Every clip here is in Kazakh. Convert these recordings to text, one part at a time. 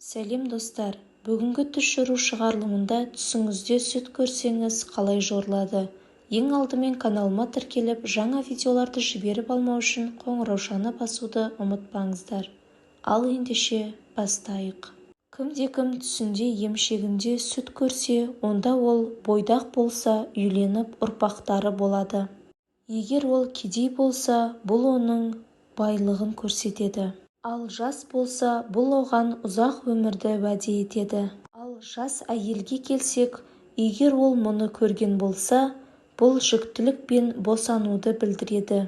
Сәлем достар, бүгінгі түс жору шығарылымында түсіңізде сүт көрсеңіз қалай жорылады? Ең алдымен каналыма тіркеліп, жаңа видеоларды жіберіп алмау үшін қоңыраушаны басуды ұмытпаңыздар. Ал ендеше бастайық. Кімде-кім түсінде емшегінде сүт көрсе, онда ол бойдақ болса, үйленіп ұрпақтары болады. Егер ол кедей болса, бұл оның байлығын көрсетеді. Ал жас болса, бұл оған ұзақ өмірді уәде етеді. Ал жас әйелге келсек, егер ол мұны көрген болса, бұл жүктілік пен босануды білдіреді.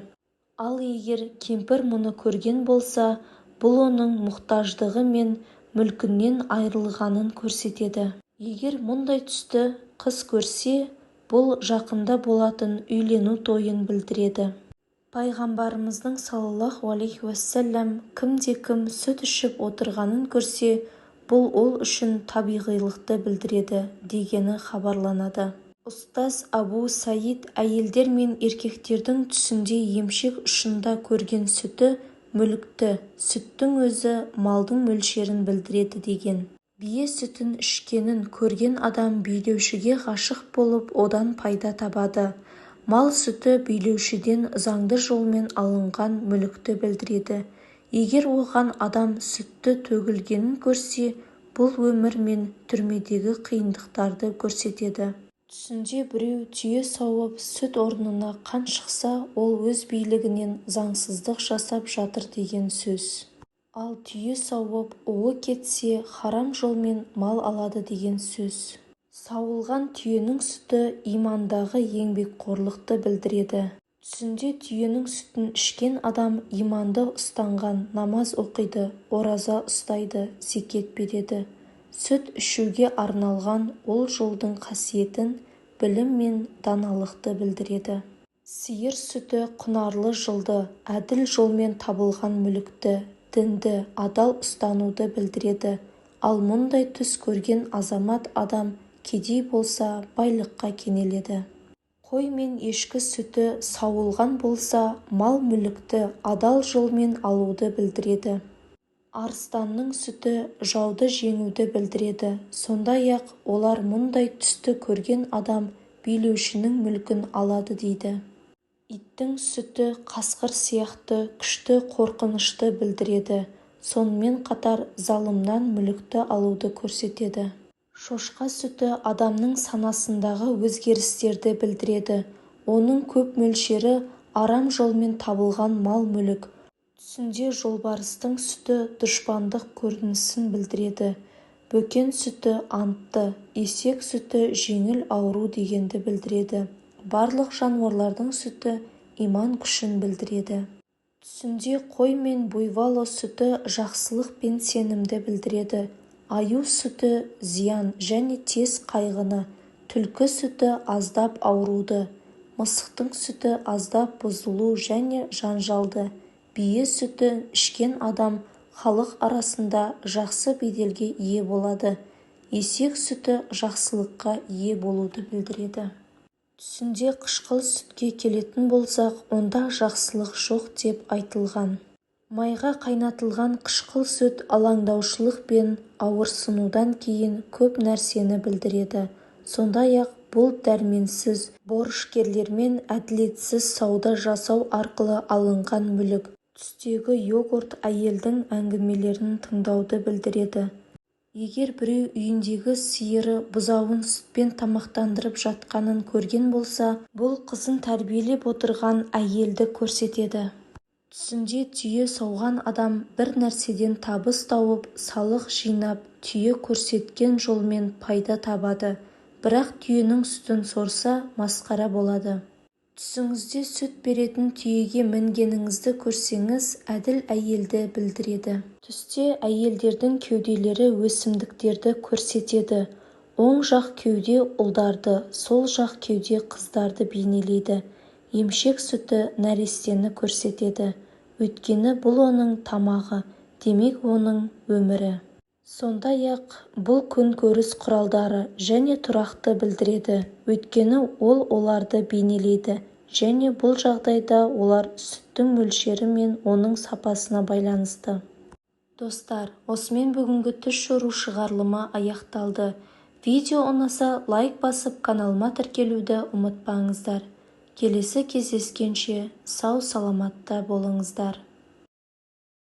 Ал егер кемпір мұны көрген болса, бұл оның мұқтаждығы мен мүлкінен айырылғанын көрсетеді. Егер мұндай түсті қыз көрсе, бұл жақында болатын үйлену тойын білдіреді. Пайғамбарымыздың саллаллаху алейхи уассалам кімде-кім сүт ішіп отырғанын көрсе, бұл ол үшін табиғилықты білдіреді дегені хабарланады. Ұстаз Абу Саид әйелдер мен еркектердің түсінде емшек ұшында көрген сүті мүлікті, сүттің өзі малдың мөлшерін білдіреді деген. Бие сүтін ішкенін көрген адам билеушіге ғашық болып, одан пайда табады. Мал сүті билеушіден заңды жолмен алынған мүлікті білдіреді. Егер оған адам сүтті төгілгенін көрсе, бұл өмір мен түрмедегі қиындықтарды көрсетеді. Түсінде біреу түйе сауып сүт орнына қан шықса, ол өз билігінен заңсыздық жасап жатыр деген сөз. Ал түйе сауып уы кетсе, харам жолмен мал алады деген сөз. Сауылған түйенің сүті имандағы еңбекқорлықты білдіреді. Түсінде түйенің сүтін ішкен адам иманды ұстанған, намаз оқиды, ораза ұстайды, зекет береді. Сүт ішуге арналған ол жолдың қасиетін, білім мен даналықты білдіреді. Сиыр сүті құнарлы жылды, әділ жолмен табылған мүлікті, дінді, адал ұстануды білдіреді. Ал мұндай түс көрген азамат адам кедей болса, байлыққа кенеледі. Қой мен ешкі сүті сауылған болса, мал мүлікті адал жолмен алуды білдіреді. Арыстанның сүті жауды жеңуді білдіреді. Сондай-ақ олар мұндай түсті көрген адам билеушінің мүлкін алады дейді. Иттің сүті қасқыр сияқты күшті, қорқынышты білдіреді. Сонымен қатар залымнан мүлікті алуды көрсетеді. Шошқа сүті адамның санасындағы өзгерістерді білдіреді. Оның көп мөлшері арам жолмен табылған мал-мүлік. Түсінде жолбарыстың сүті дұшпандық көрінісін білдіреді. Бөкен сүті антты, есек сүті жеңіл ауру дегенді білдіреді. Барлық жануарлардың сүті иман күшін білдіреді. Түсінде қой мен буйвол сүті жақсылық пен сенімді білдіреді. Аю сүті зиян және тез қайғыны, түлкі сүті аздап ауруды, мысықтың сүті аздап бұзылу және жанжалды, бие сүті ішкен адам халық арасында жақсы беделге ие болады, есек сүті жақсылыққа ие болуды білдіреді. Түсінде қышқыл сүтке келетін болсақ, онда жақсылық жоқ деп айтылған. Майға қайнатылған қышқыл сүт алаңдаушылық пен ауырсынудан кейін көп нәрсені білдіреді. Сондай-ақ бұл дәрменсіз, борышкерлермен әділетсіз сауда жасау арқылы алынған мүлік. Түстегі йогурт әйелдің әңгімелерін тыңдауды білдіреді. Егер біреу үйіндегі сиыры бұзауын сүтпен тамақтандырып жатқанын көрген болса, бұл қызын тәрбиелеп отырған әйелді көрсетеді. Түсінде түйе сауған адам бір нәрседен табыс тауып, салық жинап, түйе көрсеткен жолмен пайда табады. Бірақ түйенің сүтін сорса, масқара болады. Түсіңізде сүт беретін түйеге мінгеніңізді көрсеңіз, әділ әйелді білдіреді. Түсте әйелдердің кеуделері өсімдіктерді көрсетеді. Оң жақ кеуде ұлдарды, сол жақ кеуде қыздарды бейнелейді. Емшек сүті нәрестені көрсетеді. Өйткені бұл оның тамағы, демек оның өмірі. Сондай-ақ бұл күнкөріс құралдары және тұрақты білдіреді. Өйткені ол оларды бейнелейді және бұл жағдайда олар сүттің мөлшері мен оның сапасына байланысты. Достар, осымен бүгінгі түс шору шығарылымы аяқталды. Видео ұнаса лайк басып каналыма тіркелуді ұмытпаңыздар. Келесі кездескенше сау саламатта болыңыздар.